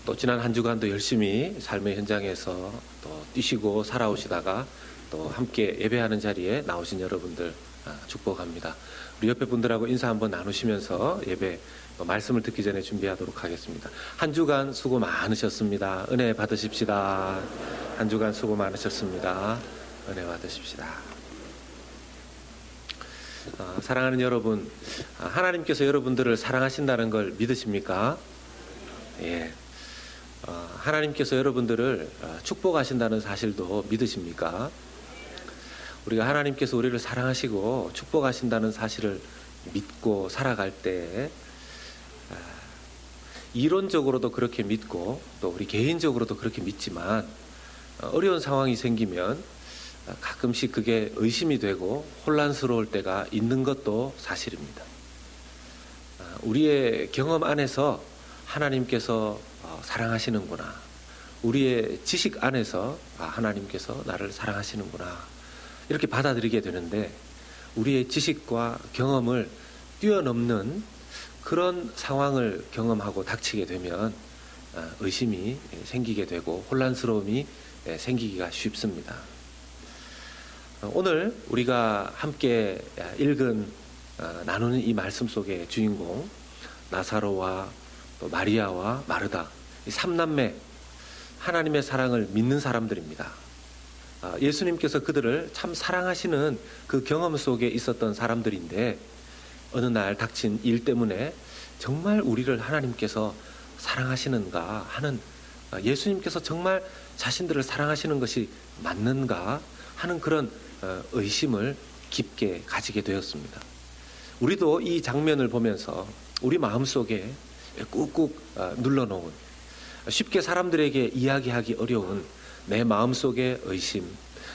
또 지난 한 주간도 열심히 삶의 현장에서 또 뛰시고 살아오시다가 또 함께 예배하는 자리에 나오신 여러분들 축복합니다. 우리 옆에 분들하고 인사 한번 나누시면서 예배 말씀을 듣기 전에 준비하도록 하겠습니다. 한 주간 수고 많으셨습니다. 은혜 받으십시다. 한 주간 수고 많으셨습니다. 은혜 받으십시다. 사랑하는 여러분, 하나님께서 여러분들을 사랑하신다는 걸 믿으십니까? 예. 하나님께서 여러분들을 축복하신다는 사실도 믿으십니까? 우리가 하나님께서 우리를 사랑하시고 축복하신다는 사실을 믿고 살아갈 때 이론적으로도 그렇게 믿고 또 우리 개인적으로도 그렇게 믿지만 어려운 상황이 생기면 가끔씩 그게 의심이 되고 혼란스러울 때가 있는 것도 사실입니다. 우리의 경험 안에서 하나님께서 사랑하시는구나, 우리의 지식 안에서 하나님께서 나를 사랑하시는구나, 이렇게 받아들이게 되는데 우리의 지식과 경험을 뛰어넘는 그런 상황을 경험하고 닥치게 되면 의심이 생기게 되고 혼란스러움이 생기기가 쉽습니다. 오늘 우리가 함께 나누는 이 말씀 속의 주인공 나사로와 또 마리아와 마르다, 이 3남매 하나님의 사랑을 믿는 사람들입니다. 예수님께서 그들을 참 사랑하시는 그 경험 속에 있었던 사람들인데 어느 날 닥친 일 때문에 정말 우리를 하나님께서 사랑하시는가 하는, 예수님께서 정말 자신들을 사랑하시는 것이 맞는가 하는 그런 의심을 깊게 가지게 되었습니다. 우리도 이 장면을 보면서 우리 마음속에 꾹꾹 눌러놓은, 쉽게 사람들에게 이야기하기 어려운 내 마음속의 의심,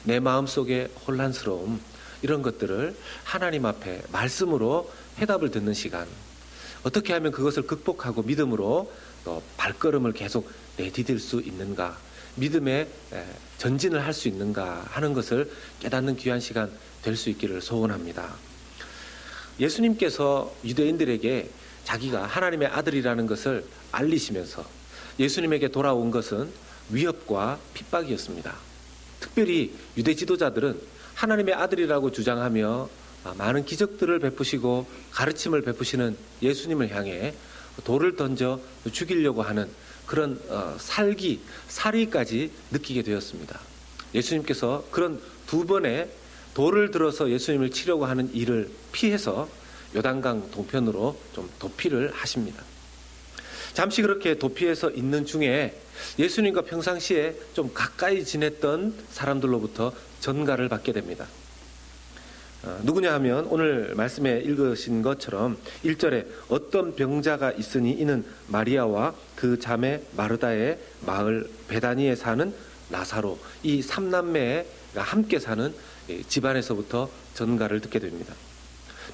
내 마음속의 혼란스러움, 이런 것들을 하나님 앞에 말씀으로 해답을 듣는 시간, 어떻게 하면 그것을 극복하고 믿음으로 또 발걸음을 계속 내디딜 수 있는가, 믿음의 전진을 할 수 있는가 하는 것을 깨닫는 귀한 시간 될 수 있기를 소원합니다. 예수님께서 유대인들에게 자기가 하나님의 아들이라는 것을 알리시면서 예수님에게 돌아온 것은 위협과 핍박이었습니다. 특별히 유대 지도자들은 하나님의 아들이라고 주장하며 많은 기적들을 베푸시고 가르침을 베푸시는 예수님을 향해 돌을 던져 죽이려고 하는 그런 살이까지 느끼게 되었습니다. 예수님께서 그런 두 번의 돌을 들어서 예수님을 치려고 하는 일을 피해서 요단강 동편으로 좀 도피를 하십니다. 잠시 그렇게 도피해서 있는 중에 예수님과 평상시에 좀 가까이 지냈던 사람들로부터 전가를 받게 됩니다. 누구냐 하면 오늘 말씀에 읽으신 것처럼 1절에 어떤 병자가 있으니 이는 마리아와 그 자매 마르다의 마을 베다니에 사는 나사로, 이 3남매가 함께 사는 집안에서부터 전가를 듣게 됩니다.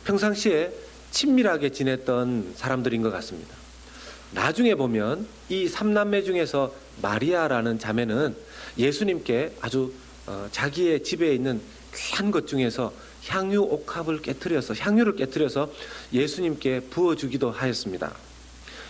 평상시에 친밀하게 지냈던 사람들인 것 같습니다. 나중에 보면 이 3남매 중에서 마리아라는 자매는 예수님께 아주 자기의 집에 있는 귀한 것 중에서 향유 옥합을 향유를 깨뜨려서 예수님께 부어주기도 하였습니다.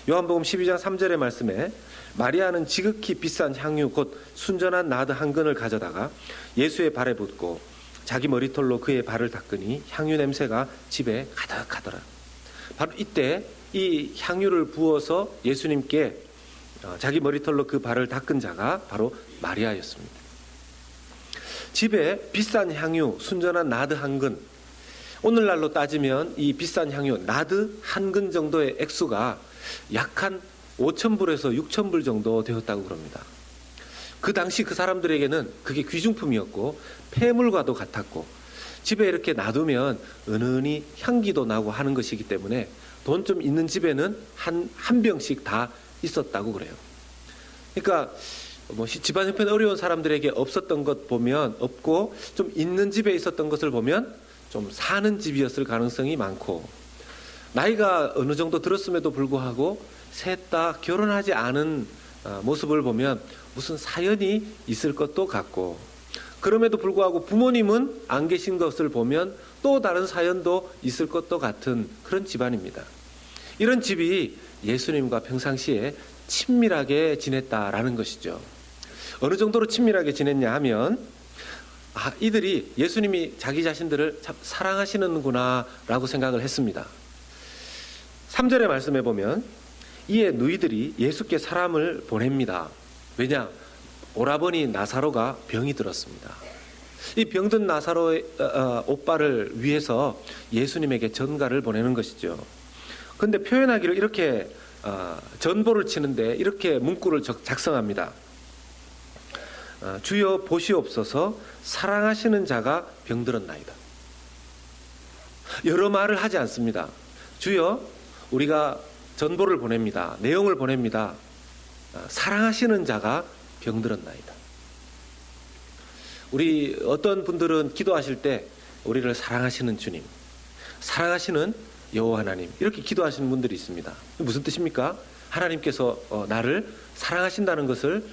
요한복음 12장 3절의 말씀에 마리아는 지극히 비싼 향유 곧 순전한 나드 한 근을 가져다가 예수의 발에 붓고 자기 머리털로 그의 발을 닦으니 향유 냄새가 집에 가득하더라. 바로 이때 이 향유를 부어서 예수님께 자기 머리털로 그 발을 닦은 자가 바로 마리아였습니다. 집에 비싼 향유, 순전한 나드 한 근, 오늘날로 따지면 이 비싼 향유 나드 한 근 정도의 액수가 약 한 5,000불에서 6,000불 정도 되었다고 그럽니다. 그 당시 그 사람들에게는 그게 귀중품이었고 폐물과도 같았고 집에 이렇게 놔두면 은은히 향기도 나고 하는 것이기 때문에 돈 좀 있는 집에는 한 병씩 다 있었다고 그래요. 그러니까 집안 형편 어려운 사람들에게 없었던 것 보면 없고, 좀 있는 집에 있었던 것을 보면 좀 사는 집이었을 가능성이 많고, 나이가 어느 정도 들었음에도 불구하고 셋 다 결혼하지 않은 모습을 보면 무슨 사연이 있을 것도 같고, 그럼에도 불구하고 부모님은 안 계신 것을 보면 또 다른 사연도 있을 것도 같은 그런 집안입니다. 이런 집이 예수님과 평상시에 친밀하게 지냈다라는 것이죠. 어느 정도로 친밀하게 지냈냐 하면 이들이 예수님이 자기 자신들을 참 사랑하시는구나 라고 생각을 했습니다. 3절의 말씀에 보면 이에 누이들이 예수께 사람을 보냅니다. 왜냐? 오라버니 나사로가 병이 들었습니다. 이 병든 나사로의 오빠를 위해서 예수님에게 전가를 보내는 것이죠. 그런데 표현하기를 이렇게 전보를 치는데 이렇게 문구를 작성합니다. 주여 보시옵소서 사랑하시는 자가 병들었나이다. 여러 말을 하지 않습니다. 주여 우리가 전보를 보냅니다. 내용을 보냅니다. 사랑하시는 자가 병들었나이다. 우리 어떤 분들은 기도하실 때 우리를 사랑하시는 주님, 사랑하시는 여호와 하나님 이렇게 기도하시는 분들이 있습니다. 무슨 뜻입니까? 하나님께서 나를 사랑하신다는 것을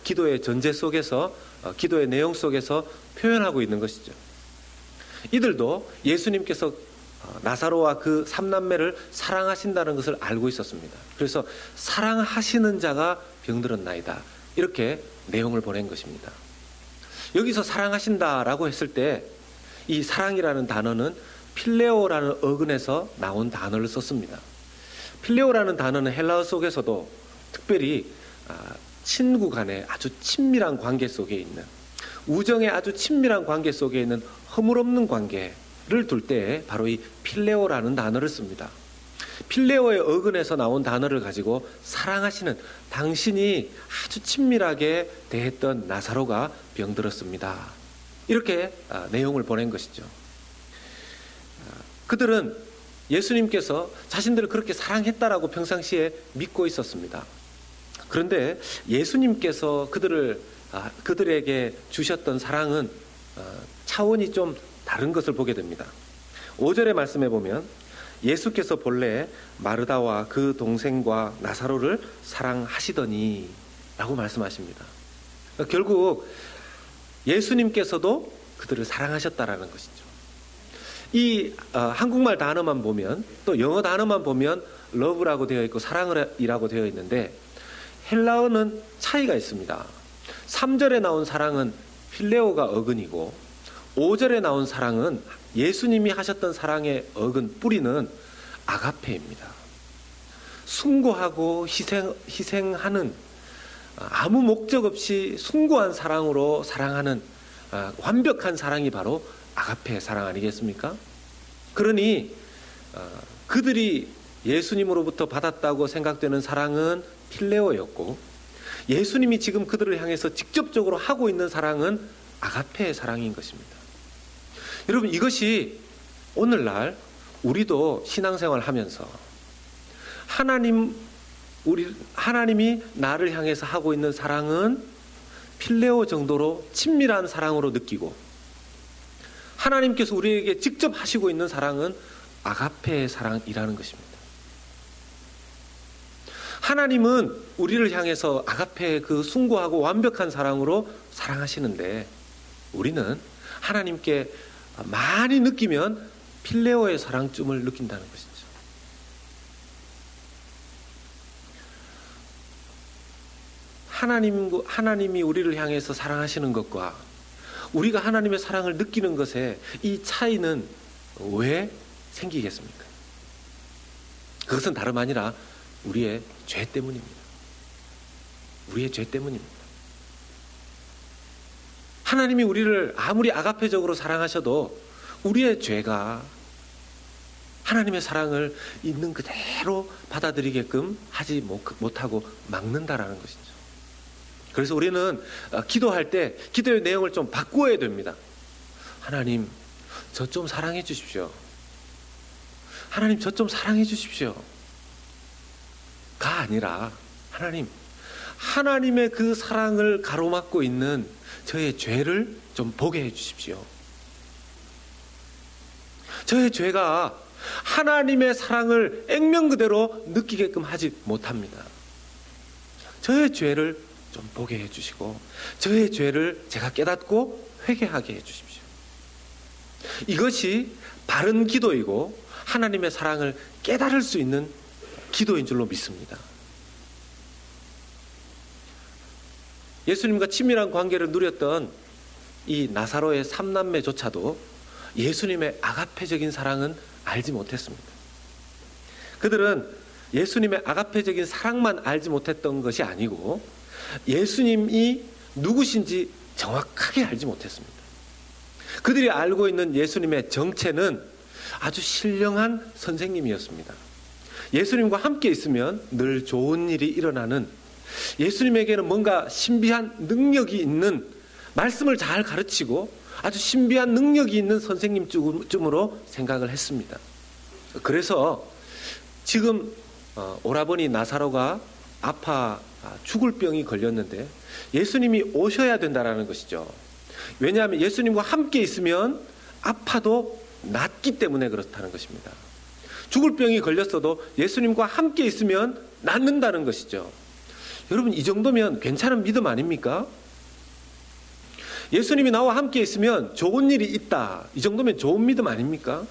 기도의 전제 속에서 기도의 내용 속에서 표현하고 있는 것이죠. 이들도 예수님께서 나사로와 그 삼남매를 사랑하신다는 것을 알고 있었습니다. 그래서 사랑하시는 자가 병들었나이다 이렇게 내용을 보낸 것입니다. 여기서 사랑하신다라고 했을 때 이 사랑이라는 단어는 필레오라는 어근에서 나온 단어를 썼습니다. 필레오라는 단어는 헬라어 속에서도 특별히 친구 간의 아주 친밀한 관계 속에 있는, 우정의 아주 친밀한 관계 속에 있는 허물없는 관계를 둘 때 바로 이 필레오라는 단어를 씁니다. 필레오의 어근에서 나온 단어를 가지고 사랑하시는, 당신이 아주 친밀하게 대했던 나사로가 병들었습니다. 이렇게 내용을 보낸 것이죠. 그들은 예수님께서 자신들을 그렇게 사랑했다라고 평상시에 믿고 있었습니다. 그런데 예수님께서 그들에게 주셨던 사랑은 차원이 좀 다른 것을 보게 됩니다. 5절의 말씀에 보면 예수께서 본래 마르다와 그 동생과 나사로를 사랑하시더니 라고 말씀하십니다. 결국 예수님께서도 그들을 사랑하셨다라는 것이죠. 이 한국말 단어만 보면, 또 영어 단어만 보면 love라고 되어 있고 사랑이라고 되어 있는데 헬라어는 차이가 있습니다. 3절에 나온 사랑은 필레오가 어근이고 5절에 나온 사랑은 예수님이 하셨던 사랑의 어근, 뿌리는 아가페입니다. 숭고하고 희생하는, 아무 목적 없이 숭고한 사랑으로 사랑하는 완벽한 사랑이 바로 아가페의 사랑 아니겠습니까? 그러니 그들이 예수님으로부터 받았다고 생각되는 사랑은 필레오였고, 예수님이 지금 그들을 향해서 직접적으로 하고 있는 사랑은 아가페의 사랑인 것입니다. 여러분, 이것이 오늘날 우리도 신앙생활 하면서 하나님이 나를 향해서 하고 있는 사랑은 필레오 정도로 친밀한 사랑으로 느끼고, 하나님께서 우리에게 직접 하시고 있는 사랑은 아가페의 사랑이라는 것입니다. 하나님은 우리를 향해서 아가페의 그 숭고하고 완벽한 사랑으로 사랑하시는데, 우리는 하나님께 많이 느끼면 필레오의 사랑쯤을 느낀다는 것이죠. 하나님이 우리를 향해서 사랑하시는 것과 우리가 하나님의 사랑을 느끼는 것에 이 차이는 왜 생기겠습니까? 그것은 다름 아니라 우리의 죄 때문입니다. 우리의 죄 때문입니다. 하나님이 우리를 아무리 아가페적으로 사랑하셔도 우리의 죄가 하나님의 사랑을 있는 그대로 받아들이게끔 하지 못하고 막는다라는 것이죠. 그래서 우리는 기도할 때 기도의 내용을 좀 바꾸어야 됩니다. 하나님, 저 좀 사랑해 주십시오. 하나님, 저 좀 사랑해 주십시오. 가 아니라, 하나님, 하나님의 그 사랑을 가로막고 있는 저의 죄를 좀 보게 해 주십시오. 저의 죄가 하나님의 사랑을 액면 그대로 느끼게끔 하지 못합니다. 저의 죄를 좀 보게 해주시고 저의 죄를 제가 깨닫고 회개하게 해주십시오. 이것이 바른 기도이고 하나님의 사랑을 깨달을 수 있는 기도인 줄로 믿습니다. 예수님과 친밀한 관계를 누렸던 이 나사로의 삼남매조차도 예수님의 아가페적인 사랑은 알지 못했습니다. 그들은 예수님의 아가페적인 사랑만 알지 못했던 것이 아니고 예수님이 누구신지 정확하게 알지 못했습니다. 그들이 알고 있는 예수님의 정체는 아주 신령한 선생님이었습니다. 예수님과 함께 있으면 늘 좋은 일이 일어나는, 예수님에게는 뭔가 신비한 능력이 있는, 말씀을 잘 가르치고 아주 신비한 능력이 있는 선생님쯤으로 생각을 했습니다. 그래서 지금 오라버니 나사로가 아파 죽을 병이 걸렸는데 예수님이 오셔야 된다라는 것이죠. 왜냐하면 예수님과 함께 있으면 아파도 낫기 때문에 그렇다는 것입니다. 죽을 병이 걸렸어도 예수님과 함께 있으면 낫는다는 것이죠. 여러분, 이 정도면 괜찮은 믿음 아닙니까? 예수님이 나와 함께 있으면 좋은 일이 있다, 이 정도면 좋은 믿음 아닙니까?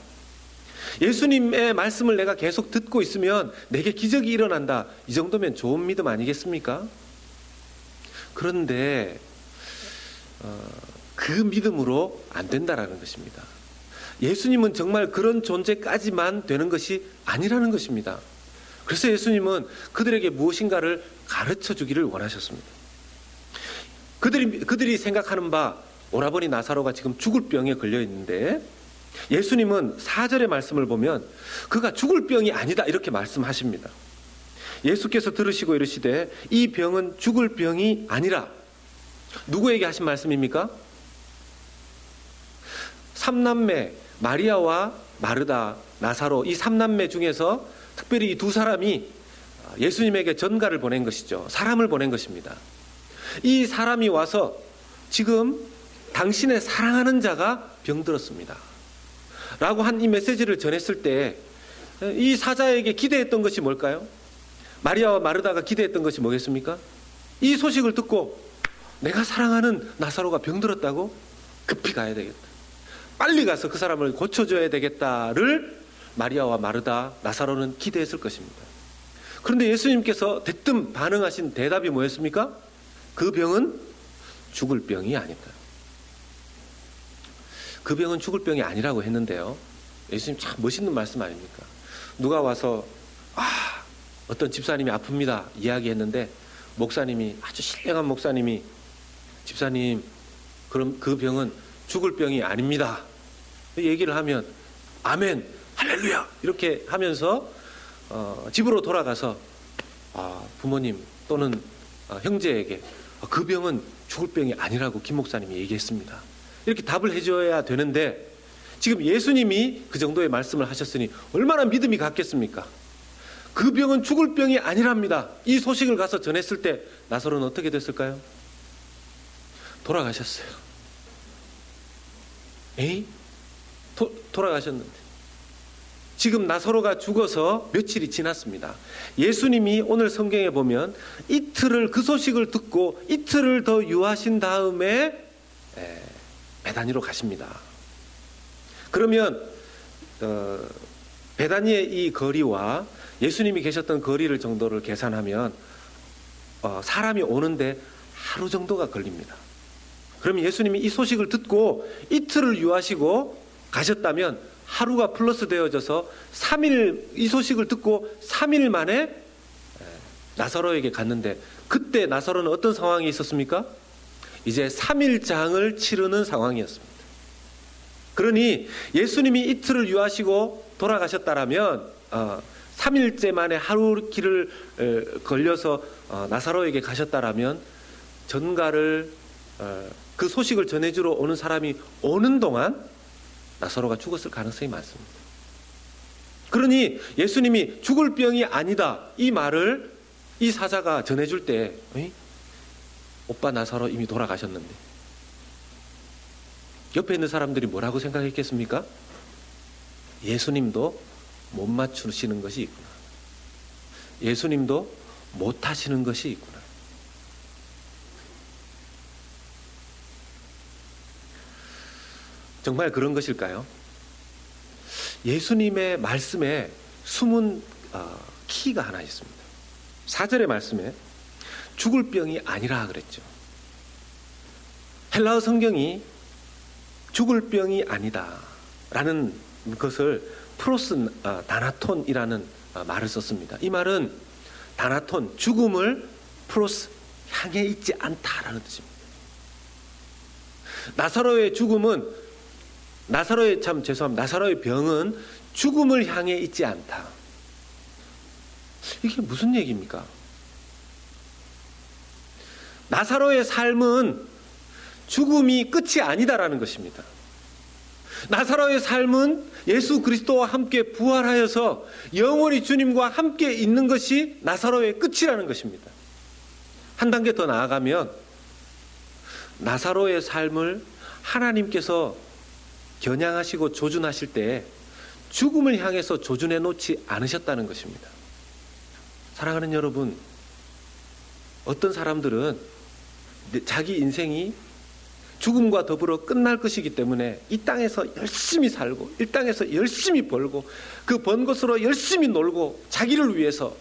예수님의 말씀을 내가 계속 듣고 있으면 내게 기적이 일어난다, 이 정도면 좋은 믿음 아니겠습니까? 그런데 그 믿음으로 안 된다라는 것입니다. 예수님은 정말 그런 존재까지만 되는 것이 아니라는 것입니다. 그래서 예수님은 그들에게 무엇인가를 가르쳐 주기를 원하셨습니다. 그들이 생각하는 바, 오라버니 나사로가 지금 죽을 병에 걸려 있는데 예수님은 4절의 말씀을 보면 그가 죽을 병이 아니다 이렇게 말씀하십니다. 예수께서 들으시고 이르시되 이 병은 죽을 병이 아니라, 누구에게 하신 말씀입니까? 삼남매 마리아와 마르다, 나사로, 이 삼남매 중에서 특별히 이 두 사람이 예수님에게 전가를 보낸 것이죠. 사람을 보낸 것입니다. 이 사람이 와서 지금 당신의 사랑하는 자가 병들었습니다 라고 한 이 메시지를 전했을 때 이 사자에게 기대했던 것이 뭘까요? 마리아와 마르다가 기대했던 것이 뭐겠습니까? 이 소식을 듣고 내가 사랑하는 나사로가 병들었다고? 급히 가야 되겠다, 빨리 가서 그 사람을 고쳐줘야 되겠다를 마리아와 마르다, 나사로는 기대했을 것입니다. 그런데 예수님께서 대뜸 반응하신 대답이 뭐였습니까? 그 병은 죽을 병이 아니다. 그 병은 죽을 병이 아니라고 했는데요, 예수님 참 멋있는 말씀 아닙니까? 누가 와서 어떤 집사님이 아픕니다 이야기했는데 목사님이, 아주 신령한 목사님이, 집사님 그럼 그 병은 죽을 병이 아닙니다 얘기를 하면 아멘 할렐루야 이렇게 하면서 집으로 돌아가서 부모님 또는 형제에게 그 병은 죽을 병이 아니라고 김 목사님이 얘기했습니다 이렇게 답을 해줘야 되는데, 지금 예수님이 그 정도의 말씀을 하셨으니 얼마나 믿음이 갔겠습니까? 그 병은 죽을 병이 아니랍니다. 이 소식을 가서 전했을 때 나사로는 어떻게 됐을까요? 돌아가셨어요. 돌아가셨는데 지금 나사로가 죽어서 며칠이 지났습니다. 예수님이 오늘 성경에 보면 이틀을, 그 소식을 듣고 이틀을 더 유하신 다음에 베다니로 가십니다. 그러면 베다니의 이 거리와 예수님이 계셨던 거리를 정도를 계산하면 사람이 오는데 하루 정도가 걸립니다. 그러면 예수님이 이 소식을 듣고 이틀을 유하시고 가셨다면 하루가 플러스 되어져서 3일, 이 소식을 듣고 3일 만에 나사로에게 갔는데, 그때 나사로는 어떤 상황이 있었습니까? 이제 3일장을 치르는 상황이었습니다. 그러니 예수님이 이틀을 유하시고 돌아가셨다라면 3일째 만에 하루 길을 걸려서 나사로에게 가셨다라면 전가를, 그 소식을 전해주러 오는 사람이 오는 동안 나사로가 죽었을 가능성이 많습니다. 그러니 예수님이 죽을 병이 아니다 이 말을 이 사자가 전해줄 때 오빠 나사로 이미 돌아가셨는데 옆에 있는 사람들이 뭐라고 생각했겠습니까? 예수님도 못 맞추시는 것이 있구나, 예수님도 못 하시는 것이 있구나. 정말 그런 것일까요? 예수님의 말씀에 숨은 키가 하나 있습니다. 4절의 말씀에 죽을 병이 아니라 그랬죠. 헬라어 성경이 죽을 병이 아니다 라는 것을 프로스 다나톤이라는 말을 썼습니다. 이 말은 다나톤, 죽음을 프로스, 향해 있지 않다라는 뜻입니다. 나사로의 죽음은, 나사로의 병은 죽음을 향해 있지 않다. 이게 무슨 얘기입니까? 나사로의 삶은 죽음이 끝이 아니다라는 것입니다. 나사로의 삶은 예수 그리스도와 함께 부활하여서 영원히 주님과 함께 있는 것이 나사로의 끝이라는 것입니다. 한 단계 더 나아가면 나사로의 삶을 하나님께서 겨냥하시고 조준하실 때 죽음을 향해서 조준해 놓지 않으셨다는 것입니다. 사랑하는 여러분, 어떤 사람들은 자기 인생이 죽음과 더불어 끝날 것이기 때문에 이 땅에서 열심히 살고 이 땅에서 열심히 벌고 그 번 것으로 열심히 놀고 자기를 위해서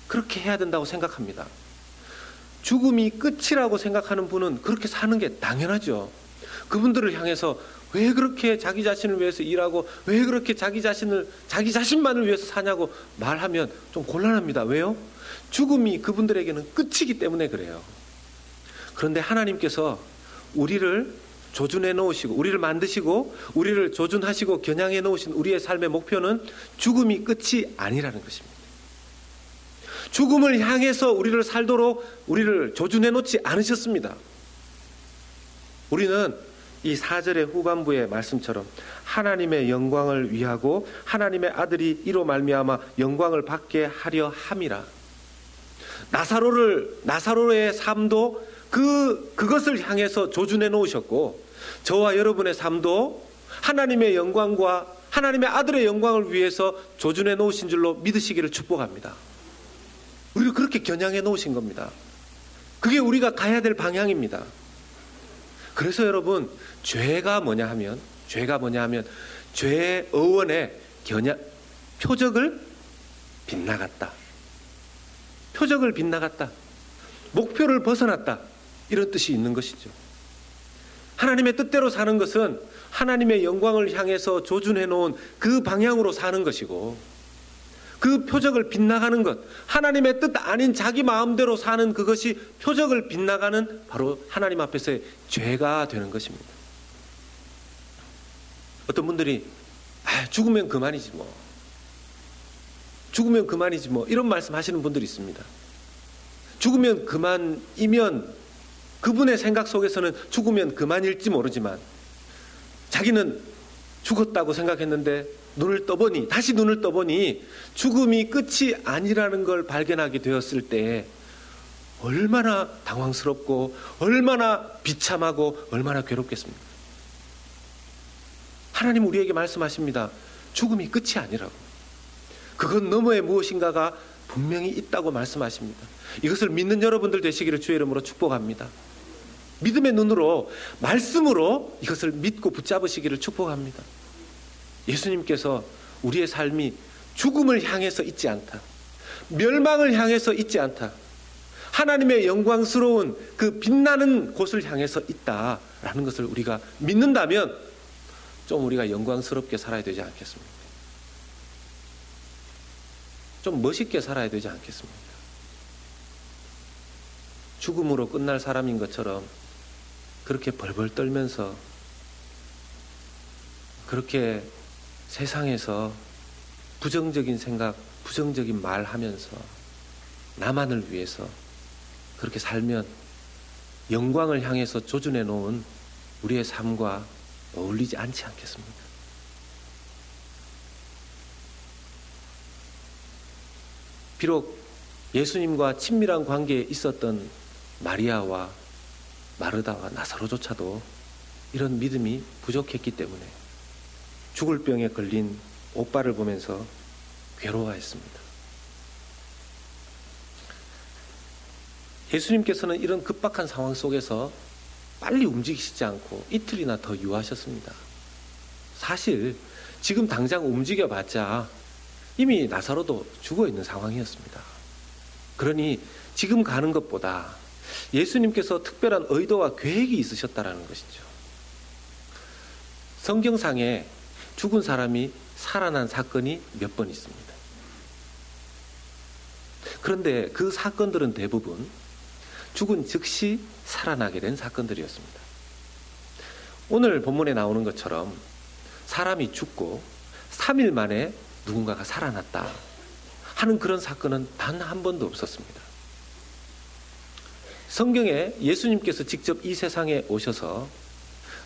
그렇게 해야 된다고 생각합니다. 죽음이 끝이라고 생각하는 분은 그렇게 사는 게 당연하죠. 그분들을 향해서 왜 그렇게 자기 자신을 위해서 일하고 왜 그렇게 자기 자신만을 위해서 사냐고 말하면 좀 곤란합니다. 왜요? 죽음이 그분들에게는 끝이기 때문에 그래요. 그런데 하나님께서 우리를 조준해 놓으시고 우리를 만드시고 우리를 조준하시고 겨냥해 놓으신 우리의 삶의 목표는 죽음이 끝이 아니라는 것입니다. 죽음을 향해서 우리를 살도록 우리를 조준해 놓지 않으셨습니다. 우리는 이 4절의 후반부의 말씀처럼 하나님의 영광을 위하고 하나님의 아들이 이로 말미암아 영광을 받게 하려 함이라. 나사로의 삶도 그것을 향해서 조준해 놓으셨고 저와 여러분의 삶도 하나님의 영광과 하나님의 아들의 영광을 위해서 조준해 놓으신 줄로 믿으시기를 축복합니다. 우리를 그렇게 겨냥해 놓으신 겁니다. 그게 우리가 가야 될 방향입니다. 그래서 여러분, 죄가 뭐냐 하면 죄의 어원의 표적을 빗나갔다. 목표를 벗어났다. 이런 뜻이 있는 것이죠. 하나님의 뜻대로 사는 것은 하나님의 영광을 향해서 조준해 놓은 그 방향으로 사는 것이고 그 표적을 빗나가는 것, 하나님의 뜻 아닌 자기 마음대로 사는 그것이 표적을 빗나가는 바로 하나님 앞에서의 죄가 되는 것입니다. 어떤 분들이 죽으면 그만이지 뭐 이런 말씀 하시는 분들이 있습니다. 죽으면 그만이면 그분의 생각 속에서는 죽으면 그만일지 모르지만 자기는 죽었다고 생각했는데 다시 눈을 떠보니 죽음이 끝이 아니라는 걸 발견하게 되었을 때 얼마나 당황스럽고 얼마나 비참하고 얼마나 괴롭겠습니까? 하나님 우리에게 말씀하십니다. 죽음이 끝이 아니라고. 그건 너머에 무엇인가가 분명히 있다고 말씀하십니다. 이것을 믿는 여러분들 되시기를 주의 이름으로 축복합니다. 믿음의 눈으로 말씀으로 이것을 믿고 붙잡으시기를 축복합니다. 예수님께서 우리의 삶이 죽음을 향해서 있지 않다. 멸망을 향해서 있지 않다. 하나님의 영광스러운 그 빛나는 곳을 향해서 있다라는 것을 우리가 믿는다면 좀 우리가 영광스럽게 살아야 되지 않겠습니까? 좀 멋있게 살아야 되지 않겠습니까? 죽음으로 끝날 사람인 것처럼 그렇게 벌벌 떨면서 그렇게 세상에서 부정적인 생각, 부정적인 말 하면서 나만을 위해서 그렇게 살면 영광을 향해서 조준해 놓은 우리의 삶과 어울리지 않지 않겠습니까? 비록 예수님과 친밀한 관계에 있었던 마리아와 마르다와 나사로조차도 이런 믿음이 부족했기 때문에 죽을 병에 걸린 오빠를 보면서 괴로워했습니다. 예수님께서는 이런 급박한 상황 속에서 빨리 움직이시지 않고 이틀이나 더 유하셨습니다. 사실 지금 당장 움직여봤자 이미 나사로도 죽어 있는 상황이었습니다. 그러니 지금 가는 것보다 예수님께서 특별한 의도와 계획이 있으셨다라는 것이죠. 성경상에 죽은 사람이 살아난 사건이 몇 번 있습니다. 그런데 그 사건들은 대부분 죽은 즉시 살아나게 된 사건들이었습니다. 오늘 본문에 나오는 것처럼 사람이 죽고 3일 만에 누군가가 살아났다 하는 그런 사건은 단 한 번도 없었습니다. 성경에 예수님께서 직접 이 세상에 오셔서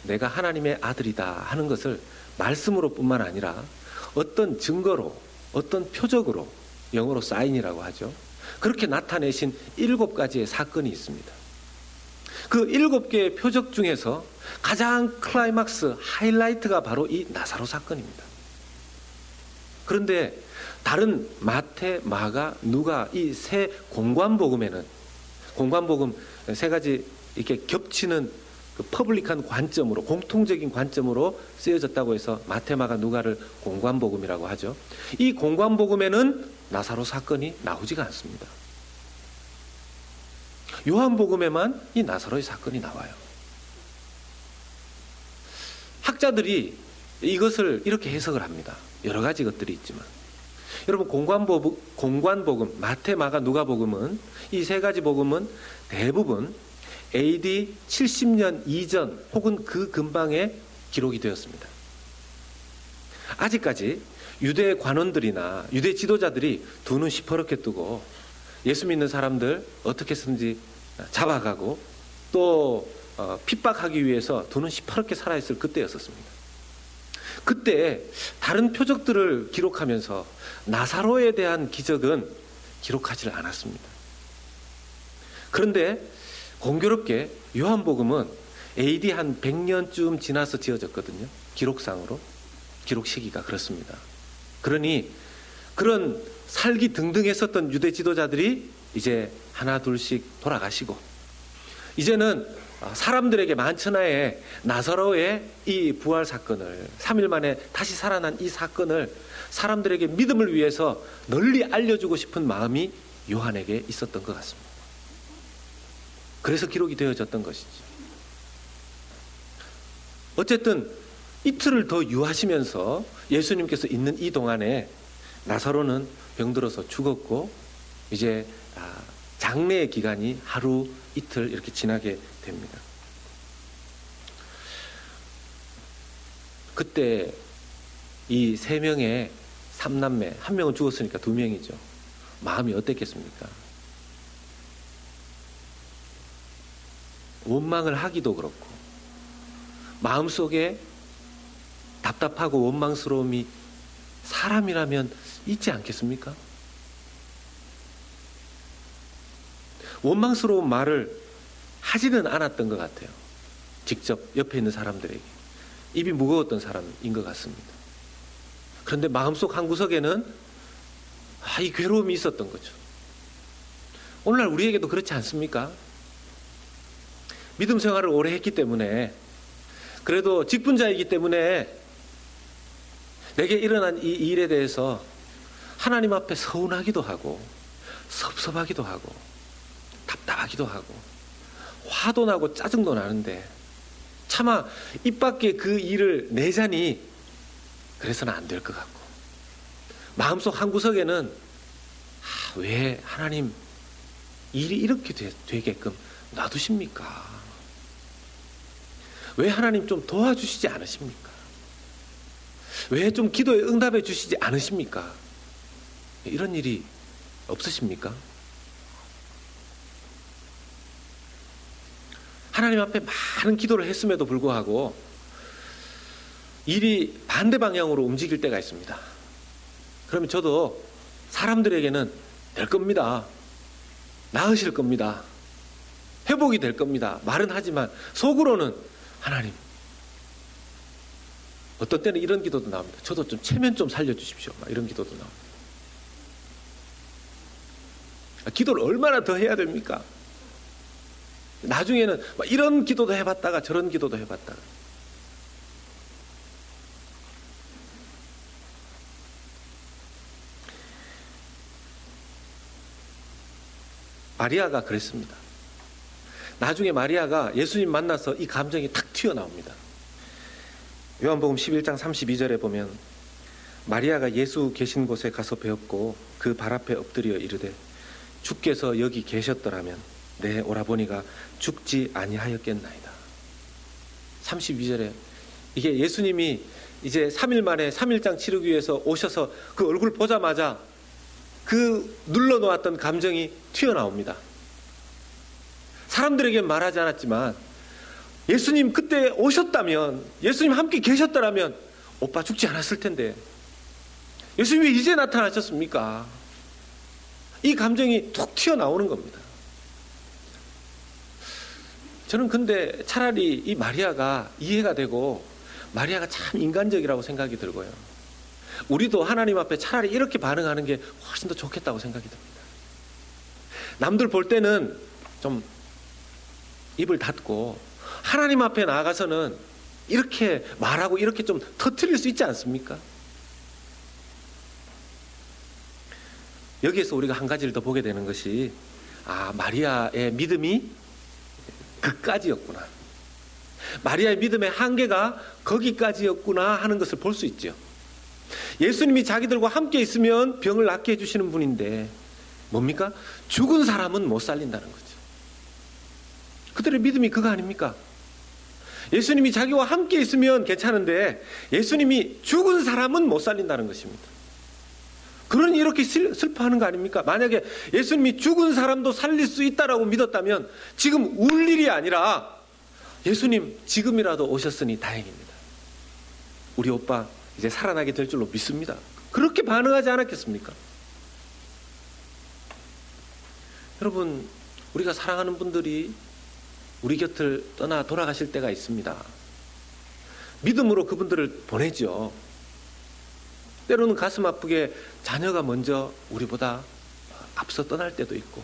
내가 하나님의 아들이다 하는 것을 말씀으로 뿐만 아니라 어떤 증거로, 어떤 표적으로, 영어로 사인이라고 하죠. 그렇게 나타내신 7가지의 사건이 있습니다. 그 7개의 표적 중에서 가장 클라이막스, 하이라이트가 바로 이 나사로 사건입니다. 그런데 다른 마태, 마가, 누가 이 세 공관복음에는, 공관복음 3가지 이렇게 겹치는 그 퍼블릭한 관점으로, 공통적인 관점으로 쓰여졌다고 해서 마태, 마가, 누가를 공관복음이라고 하죠. 이 공관복음에는 나사로 사건이 나오지가 않습니다. 요한복음에만 이 나사로의 사건이 나와요. 학자들이 이것을 이렇게 해석을 합니다. 여러 가지 것들이 있지만 여러분, 공관복음 마태, 마가, 누가복음은 이 3가지 복음은 대부분 AD 70년 이전 혹은 그 근방에 기록이 되었습니다. 아직까지 유대 관원들이나 유대 지도자들이 두 눈 시퍼렇게 뜨고 예수 믿는 사람들 어떻게든지 잡아가고 또 핍박하기 위해서 두 눈 시퍼렇게 살아있을 그때였었습니다. 그때 다른 표적들을 기록하면서 나사로에 대한 기적은 기록하지 않았습니다. 그런데 공교롭게 요한복음은 AD 한 100년쯤 지나서 지어졌거든요. 기록상으로. 기록 시기가 그렇습니다. 그러니 그런 살기 등등했었던 유대 지도자들이 이제 하나 둘씩 돌아가시고 이제는 사람들에게 만천하에 나사로의 이 부활 사건을 3일 만에 다시 살아난 이 사건을 사람들에게 믿음을 위해서 널리 알려주고 싶은 마음이 요한에게 있었던 것 같습니다. 그래서 기록이 되어졌던 것이죠. 어쨌든 이틀을 더 유하시면서 예수님께서 있는 이 동안에 나사로는 병들어서 죽었고 이제 장례의 기간이 하루 이틀 이렇게 지나게 됩니다. 그때 이 3명의 3남매, 1명은 죽었으니까 2명이죠. 마음이 어땠겠습니까? 원망을 하기도 그렇고 마음속에 답답하고 원망스러움이 사람이라면 있지 않겠습니까? 원망스러운 말을 하지는 않았던 것 같아요. 직접 옆에 있는 사람들에게. 입이 무거웠던 사람인 것 같습니다. 그런데 마음속 한구석에는 이 괴로움이 있었던 거죠. 오늘날 우리에게도 그렇지 않습니까? 믿음 생활을 오래 했기 때문에 그래도 직분자이기 때문에 내게 일어난 이 일에 대해서 하나님 앞에 서운하기도 하고 섭섭하기도 하고 답답하기도 하고 화도 나고 짜증도 나는데 차마 입 밖에 그 일을 내자니 그래서는 안 될 것 같고 마음속 한구석에는 왜 하나님 일이 이렇게 되게끔 놔두십니까? 왜 하나님 좀 도와주시지 않으십니까? 왜 좀 기도에 응답해 주시지 않으십니까? 이런 일이 없으십니까? 하나님 앞에 많은 기도를 했음에도 불구하고 일이 반대 방향으로 움직일 때가 있습니다. 그러면 저도 사람들에게는 될 겁니다. 나으실 겁니다. 회복이 될 겁니다. 말은 하지만 속으로는 하나님, 어떤 때는 이런 기도도 나옵니다. 저도 좀 체면 좀 살려주십시오. 이런 기도도 나옵니다. 기도를 얼마나 더 해야 됩니까? 나중에는 이런 기도도 해봤다가 저런 기도도 해봤다가 마리아가 그랬습니다. 나중에 마리아가 예수님 만나서 이 감정이 탁 튀어나옵니다. 요한복음 11장 32절에 보면 마리아가 예수 계신 곳에 가서 배웠고 그 발 앞에 엎드려 이르되 주께서 여기 계셨더라면 내 오라버니가 죽지 아니하였겠나이다. 32절에 이게 예수님이 이제 3일 만에 3일장 치르기 위해서 오셔서 그 얼굴 보자마자 그 눌러놓았던 감정이 튀어나옵니다. 사람들에게 말하지 않았지만 예수님 그때 오셨다면, 예수님 함께 계셨더라면 오빠 죽지 않았을 텐데 예수님이 이제 나타나셨습니까? 이 감정이 툭 튀어나오는 겁니다. 저는 근데 차라리 이 마리아가 이해가 되고 마리아가 참 인간적이라고 생각이 들고요. 우리도 하나님 앞에 차라리 이렇게 반응하는 게 훨씬 더 좋겠다고 생각이 듭니다. 남들 볼 때는 좀 입을 닫고 하나님 앞에 나아가서는 이렇게 말하고 이렇게 좀 터뜨릴 수 있지 않습니까? 여기에서 우리가 한 가지를 더 보게 되는 것이 마리아의 믿음이 그까지였구나. 마리아의 믿음의 한계가 거기까지였구나 하는 것을 볼 수 있죠. 예수님이 자기들과 함께 있으면 병을 낫게 해주시는 분인데 뭡니까? 죽은 사람은 못 살린다는 거죠. 그들의 믿음이 그거 아닙니까? 예수님이 자기와 함께 있으면 괜찮은데 예수님이 죽은 사람은 못 살린다는 것입니다. 그러니 이렇게 슬퍼하는 거 아닙니까? 만약에 예수님이 죽은 사람도 살릴 수 있다라고 믿었다면 지금 울 일이 아니라 예수님 지금이라도 오셨으니 다행입니다. 우리 오빠 이제 살아나게 될 줄로 믿습니다. 그렇게 반응하지 않았겠습니까? 여러분, 우리가 사랑하는 분들이 우리 곁을 떠나 돌아가실 때가 있습니다. 믿음으로 그분들을 보내죠. 때로는 가슴 아프게 자녀가 먼저 우리보다 앞서 떠날 때도 있고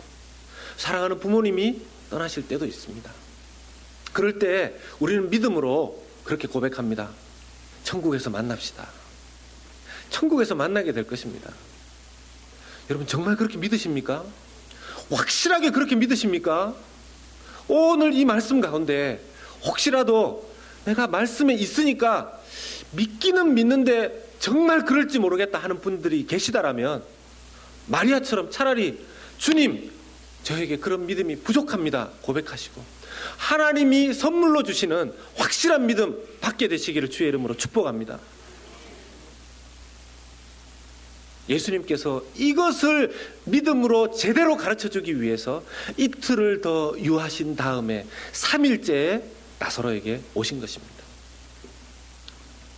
사랑하는 부모님이 떠나실 때도 있습니다. 그럴 때 우리는 믿음으로 그렇게 고백합니다. 천국에서 만납시다. 천국에서 만나게 될 것입니다. 여러분 정말 그렇게 믿으십니까? 확실하게 그렇게 믿으십니까? 오늘 이 말씀 가운데 혹시라도 내가 말씀에 있으니까 믿기는 믿는데 정말 그럴지 모르겠다 하는 분들이 계시다라면 마리아처럼 차라리 주님 저에게 그런 믿음이 부족합니다 고백하시고 하나님이 선물로 주시는 확실한 믿음 받게 되시기를 주의 이름으로 축복합니다. 예수님께서 이것을 믿음으로 제대로 가르쳐주기 위해서 이틀을 더 유하신 다음에 3일째에 나사로에게 오신 것입니다.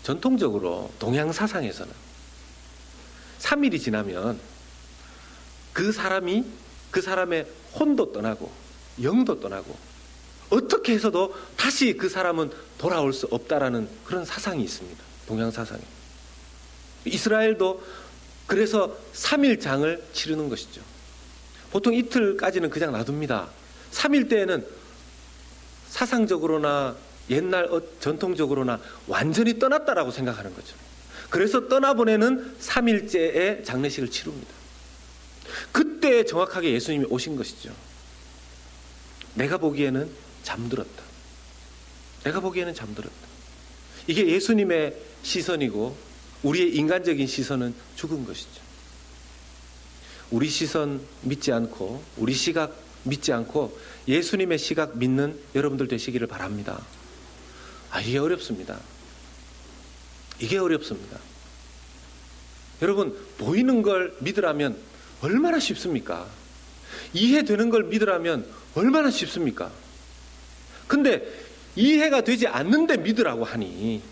전통적으로 동양 사상에서는 3일이 지나면 그 사람의 혼도 떠나고 영도 떠나고 어떻게 해서도 다시 그 사람은 돌아올 수 없다라는 그런 사상이 있습니다. 동양 사상에. 이스라엘도 그래서 3일장을 치르는 것이죠. 보통 이틀까지는 그냥 놔둡니다. 3일 때에는 사상적으로나 옛날 전통적으로나 완전히 떠났다라고 생각하는 거죠. 그래서 떠나보내는 3일째의 장례식을 치릅니다. 그때 정확하게 예수님이 오신 것이죠. 내가 보기에는 잠들었다. 내가 보기에는 잠들었다. 이게 예수님의 시선이고 우리의 인간적인 시선은 죽은 것이죠. 우리 시선 믿지 않고 우리 시각 믿지 않고 예수님의 시각 믿는 여러분들 되시기를 바랍니다. 이게 어렵습니다. 이게 어렵습니다. 여러분 보이는 걸 믿으라면 얼마나 쉽습니까? 이해되는 걸 믿으라면 얼마나 쉽습니까? 근데 이해가 되지 않는데 믿으라고 하니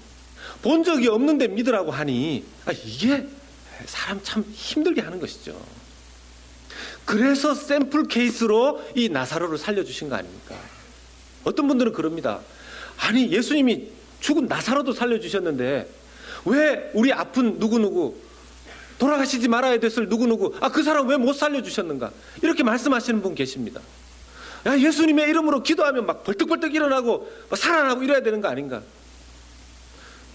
본 적이 없는데 믿으라고 하니 이게 사람 참 힘들게 하는 것이죠. 그래서 샘플 케이스로 이 나사로를 살려주신 거 아닙니까? 어떤 분들은 그럽니다. 아니 예수님이 죽은 나사로도 살려주셨는데 왜 우리 아픈 누구누구 돌아가시지 말아야 됐을 누구누구 그 사람 왜 못 살려주셨는가 이렇게 말씀하시는 분 계십니다. 예수님의 이름으로 기도하면 막 벌떡벌떡 일어나고 막 살아나고 이래야 되는 거 아닌가?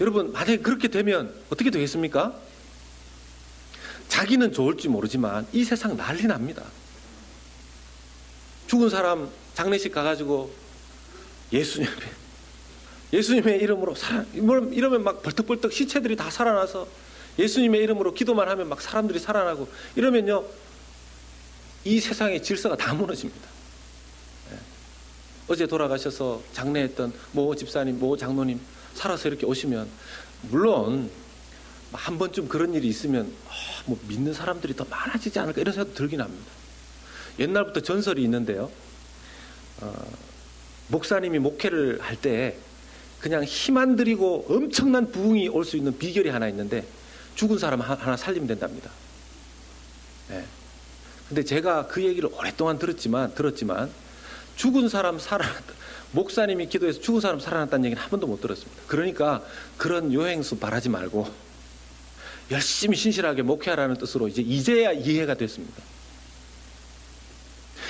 여러분 만약에 그렇게 되면 어떻게 되겠습니까? 자기는 좋을지 모르지만 이 세상 난리 납니다. 죽은 사람 장례식 가가지고 예수님의 이름으로 이러면 막 벌떡벌떡 시체들이 다 살아나서 예수님의 이름으로 기도만 하면 막 사람들이 살아나고 이러면요, 이 세상의 질서가 다 무너집니다. 어제 돌아가셔서 장례했던 모 집사님, 모 장로님 살아서 이렇게 오시면, 물론 한 번쯤 그런 일이 있으면 뭐 믿는 사람들이 더 많아지지 않을까 이런 생각도 들긴 합니다. 옛날부터 전설이 있는데요, 목사님이 목회를 할 때 그냥 힘 안 들이고 엄청난 부흥이 올 수 있는 비결이 하나 있는데, 죽은 사람 하나 살리면 된답니다. 근데 제가 그 얘기를 오랫동안 들었지만 죽은 사람 살아났다, 목사님이 기도해서 죽은 사람 살아났다는 얘기는 한 번도 못 들었습니다. 그러니까 그런 요행수 바라지 말고 열심히 신실하게 목회하라는 뜻으로 이제야 이해가 됐습니다.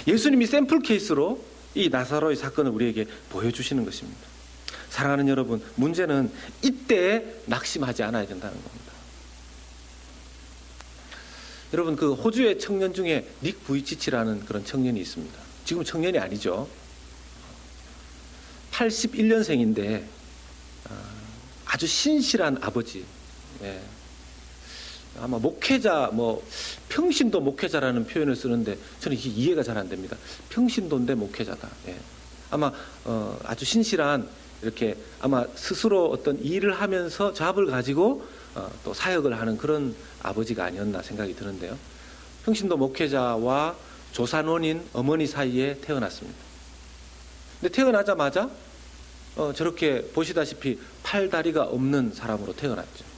예수님이 샘플 케이스로 이 나사로의 사건을 우리에게 보여주시는 것입니다. 사랑하는 여러분, 문제는 이때에 낙심하지 않아야 된다는 겁니다. 여러분, 그 호주의 청년 중에 닉 부이치치라는 그런 청년이 있습니다. 지금 청년이 아니죠. 81년생인데 아주 신실한 아버지. 아마 목회자, 평신도 목회자라는 표현을 쓰는데 저는 이게 이해가 잘 안 됩니다. 평신도인데 목회자다. 아마 아주 신실한, 이렇게 아마 스스로 어떤 일을 하면서 잡을 가지고 또 사역을 하는 그런 아버지가 아니었나 생각이 드는데요. 평신도 목회자와 조산원인 어머니 사이에 태어났습니다. 근데 태어나자마자 저렇게 보시다시피 팔다리가 없는 사람으로 태어났죠.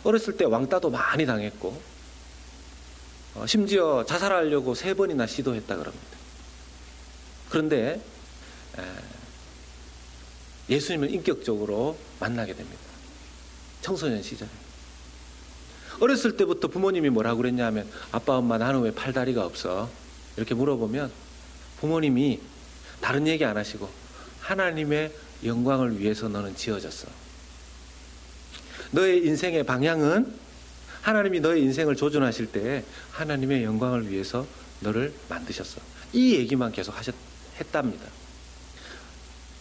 어렸을 때 왕따도 많이 당했고 심지어 자살하려고 3번이나 시도했다 그럽니다. 그런데 예수님을 인격적으로 만나게 됩니다. 청소년 시절에. 어렸을 때부터 부모님이 뭐라고 그랬냐 하면, 아빠 엄마 나는 왜 팔다리가 없어? 이렇게 물어보면 부모님이 다른 얘기 안 하시고, 하나님의 영광을 위해서 너는 지어졌어. 너의 인생의 방향은 하나님이 너의 인생을 조준하실 때 하나님의 영광을 위해서 너를 만드셨어. 이 얘기만 계속 했답니다.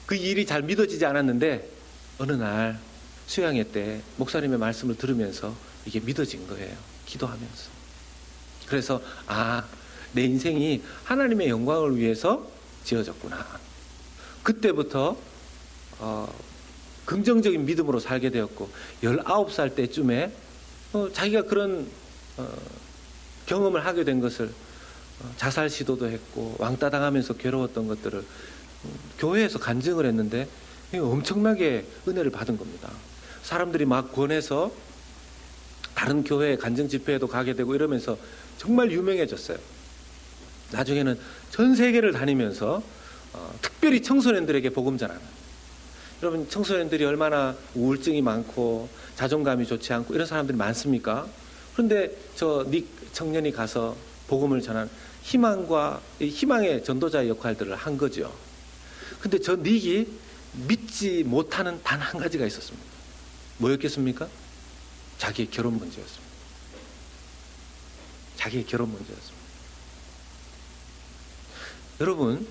그 일이 잘 믿어지지 않았는데 어느 날 수양회 때 목사님의 말씀을 들으면서 이게 믿어진 거예요. 기도하면서. 그래서 내 인생이 하나님의 영광을 위해서 지어졌구나. 그때부터 긍정적인 믿음으로 살게 되었고, 19살 때쯤에 자기가 그런 경험을 하게 된 것을, 자살 시도도 했고 왕따 당하면서 괴로웠던 것들을 교회에서 간증을 했는데 엄청나게 은혜를 받은 겁니다. 사람들이 막 권해서 다른 교회 간증 집회에도 가게 되고 이러면서 정말 유명해졌어요. 나중에는 전 세계를 다니면서 특별히 청소년들에게 복음 전하는. 여러분, 청소년들이 얼마나 우울증이 많고 자존감이 좋지 않고 이런 사람들이 많습니까? 그런데 저 닉 청년이 가서 복음을 전한 희망의 전도자의 역할들을 한 거죠. 근데 저 닉이 믿지 못하는 단 한 가지가 있었습니다. 뭐였겠습니까? 자기의 결혼 문제였습니다. 자기의 결혼 문제였습니다. 여러분,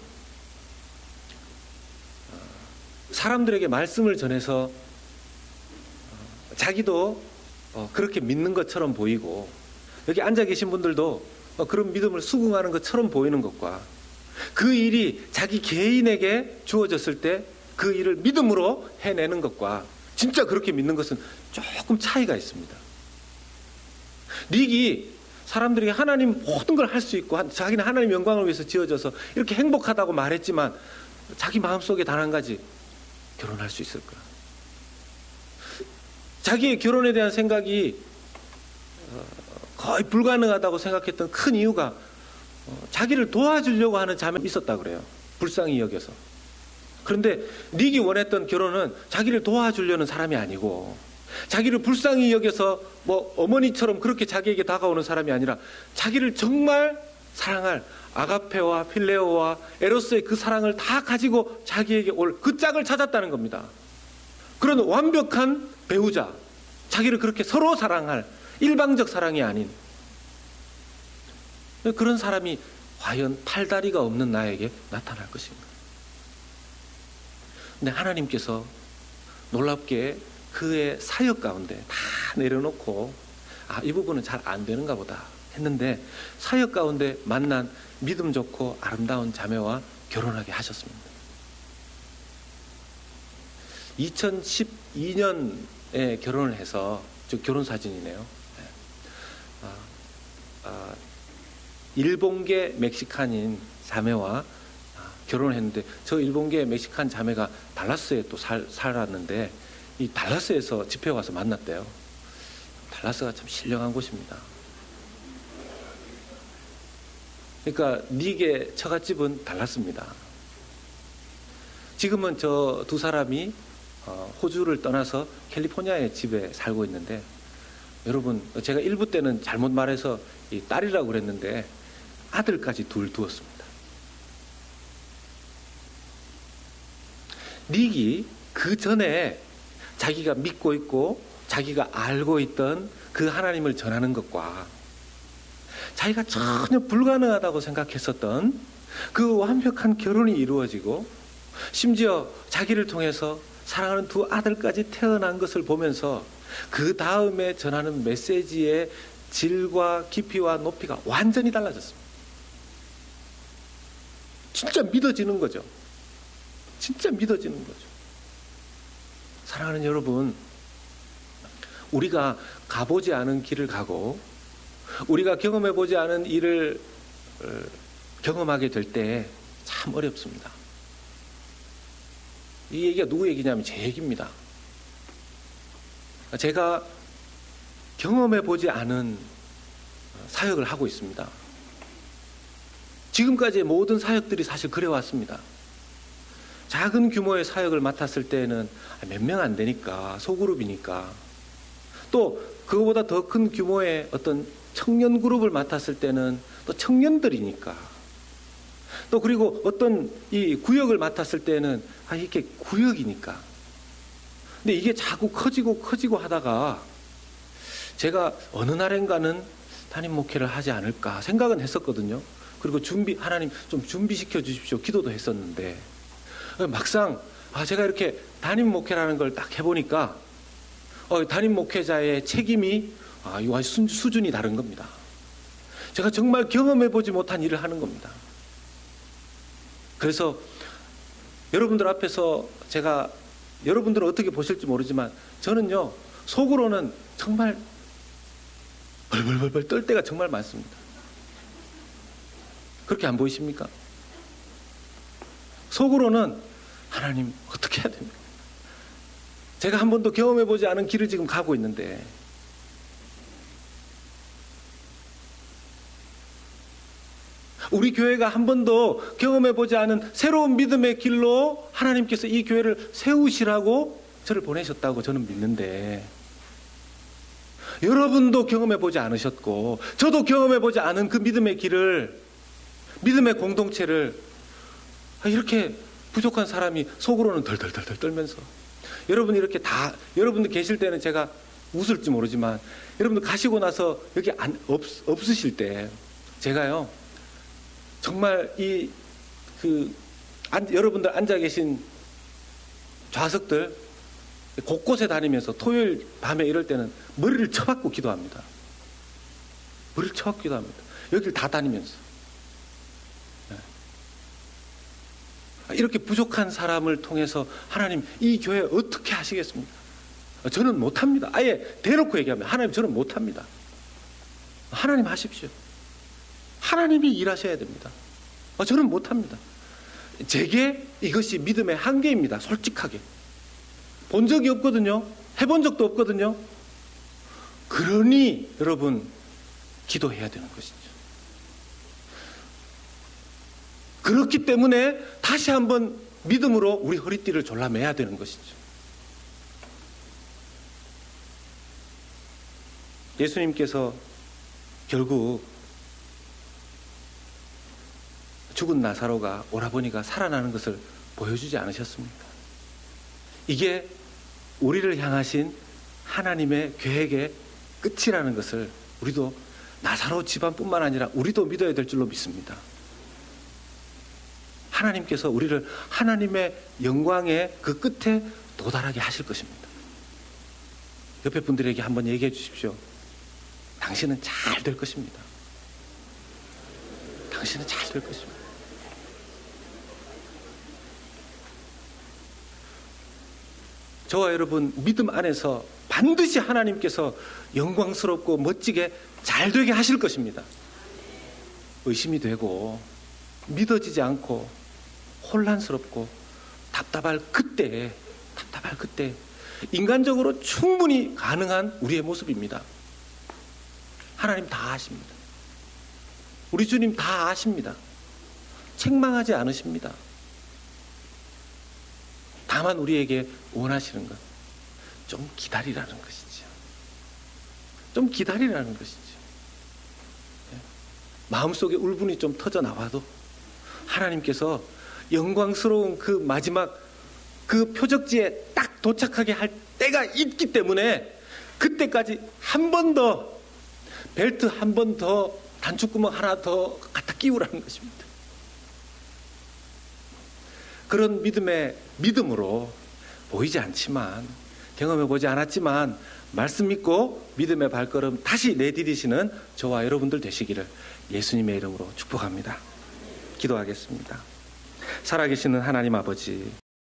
사람들에게 말씀을 전해서 자기도 그렇게 믿는 것처럼 보이고, 여기 앉아 계신 분들도 그런 믿음을 수긍하는 것처럼 보이는 것과, 그 일이 자기 개인에게 주어졌을 때 그 일을 믿음으로 해내는 것과 진짜 그렇게 믿는 것은 조금 차이가 있습니다. 닉이 사람들이 하나님 모든 걸 할 수 있고 자기는 하나님 영광을 위해서 지어져서 이렇게 행복하다고 말했지만, 자기 마음속에 단 한 가지, 결혼할 수 있을까? 자기의 결혼에 대한 생각이 거의 불가능하다고 생각했던 큰 이유가 자기를 도와주려고 하는 자매가 있었다고 그래요. 불쌍히 여겨서. 그런데 닉이 원했던 결혼은 자기를 도와주려는 사람이 아니고, 자기를 불쌍히 여겨서 어머니처럼 그렇게 자기에게 다가오는 사람이 아니라, 자기를 정말 사랑할 아가페와 필레오와 에로스의 그 사랑을 다 가지고 자기에게 올 그 짝을 찾았다는 겁니다. 그런 완벽한 배우자, 자기를 그렇게 서로 사랑할 일방적 사랑이 아닌 그런 사람이 과연 팔다리가 없는 나에게 나타날 것인가? 근데 하나님께서 놀랍게 그의 사역 가운데 다 내려놓고 이 부분은 잘 안 되는가 보다 했는데 사역 가운데 만난 믿음 좋고 아름다운 자매와 결혼하게 하셨습니다. 2012년에 결혼을 해서, 즉 결혼 사진이네요. 일본계 멕시칸인 자매와 결혼을 했는데, 저 일본계 멕시칸 자매가 달라스에 또 살았는데 이 달라스에서 집회 와서 만났대요. 달라스가 참 신령한 곳입니다. 그러니까 닉의 처갓집은 달라스입니다. 지금은 저 두 사람이 호주를 떠나서 캘리포니아의 집에 살고 있는데, 여러분 제가 일부 때는 잘못 말해서 이 딸이라고 그랬는데 아들까지 둘 두었습니다. 닉이 그 전에 자기가 믿고 있고 자기가 알고 있던 그 하나님을 전하는 것과 자기가 전혀 불가능하다고 생각했었던 그 완벽한 결혼이 이루어지고, 심지어 자기를 통해서 사랑하는 두 아들까지 태어난 것을 보면서 그 다음에 전하는 메시지의 질과 깊이와 높이가 완전히 달라졌습니다. 진짜 믿어지는 거죠. 진짜 믿어지는 거죠. 사랑하는 여러분, 우리가 가보지 않은 길을 가고 우리가 경험해보지 않은 일을 경험하게 될 때 참 어렵습니다. 이 얘기가 누구 얘기냐면 제 얘기입니다. 제가 경험해보지 않은 사역을 하고 있습니다. 지금까지의 모든 사역들이 사실 그래왔습니다. 작은 규모의 사역을 맡았을 때는 몇 명 안 되니까, 소그룹이니까, 또 그거보다 더 큰 규모의 어떤 청년 그룹을 맡았을 때는 또 청년들이니까, 또 그리고 어떤 이 구역을 맡았을 때는 이렇게 구역이니까. 근데 이게 자꾸 커지고 하다가 제가 어느 날인가는 담임 목회를 하지 않을까 생각은 했었거든요. 그리고 하나님 좀 준비시켜 주십시오 기도도 했었는데, 막상 제가 이렇게 담임 목회라는 걸 딱 해보니까 담임 목회자의 책임이 이거 수준이 다른 겁니다. 제가 정말 경험해보지 못한 일을 하는 겁니다. 그래서 여러분들 앞에서 제가, 여러분들은 어떻게 보실지 모르지만 저는요, 속으로는 정말 벌벌벌 떨 때가 정말 많습니다. 그렇게 안 보이십니까? 속으로는 하나님 어떻게 해야 됩니까? 제가 한 번도 경험해보지 않은 길을 지금 가고 있는데, 우리 교회가 한 번도 경험해보지 않은 새로운 믿음의 길로 하나님께서 이 교회를 세우시라고 저를 보내셨다고 저는 믿는데, 여러분도 경험해보지 않으셨고 저도 경험해보지 않은 그 믿음의 길을, 믿음의 공동체를 이렇게 부족한 사람이 속으로는 덜덜덜 떨면서, 여러분들 계실 때는 제가 웃을지 모르지만 여러분들 가시고 나서 여기 없으실 때 제가요, 정말 여러분들 앉아 계신 좌석들 곳곳에 다니면서 토요일 밤에 이럴 때는 머리를 쳐박고 기도합니다. 머리를 쳐박고 기도합니다. 여기를 다 다니면서. 이렇게 부족한 사람을 통해서 하나님 이 교회 어떻게 하시겠습니까? 저는 못합니다. 아예 대놓고 얘기합니다. 하나님 저는 못합니다. 하나님 하십시오. 하나님이 일하셔야 됩니다. 저는 못합니다. 제게 이것이 믿음의 한계입니다. 솔직하게. 본 적이 없거든요. 해본 적도 없거든요. 그러니 여러분 기도해야 되는 것이죠. 그렇기 때문에 다시 한번 믿음으로 우리 허리띠를 졸라매야 되는 것이죠. 예수님께서 결국 죽은 나사로가 오라버니가 살아나는 것을 보여주지 않으셨습니까? 이게 우리를 향하신 하나님의 계획의 끝이라는 것을 우리도 나사로 집안뿐만 아니라 우리도 믿어야 될 줄로 믿습니다. 하나님께서 우리를 하나님의 영광의 그 끝에 도달하게 하실 것입니다. 옆에 분들에게 한번 얘기해 주십시오. 당신은 잘 될 것입니다. 당신은 잘 될 것입니다. 저와 여러분 믿음 안에서 반드시 하나님께서 영광스럽고 멋지게 잘 되게 하실 것입니다. 의심이 되고 믿어지지 않고 혼란스럽고 답답할 그때 인간적으로 충분히 가능한 우리의 모습입니다. 하나님 다 아십니다. 우리 주님 다 아십니다. 책망하지 않으십니다. 다만 우리에게 원하시는 것, 좀 기다리라는 것이죠. 좀 기다리라는 것이죠. 마음속에 울분이 좀 터져 나와도 하나님께서 영광스러운 그 마지막 그 표적지에 딱 도착하게 할 때가 있기 때문에 그때까지 한 번 더 벨트 한 번 더 단축구멍 하나 더 갖다 끼우라는 것입니다. 그런 믿음으로 보이지 않지만 경험해 보지 않았지만 말씀 믿고 믿음의 발걸음 다시 내디디시는 저와 여러분들 되시기를 예수님의 이름으로 축복합니다. 기도하겠습니다. 살아계시는 하나님 아버지,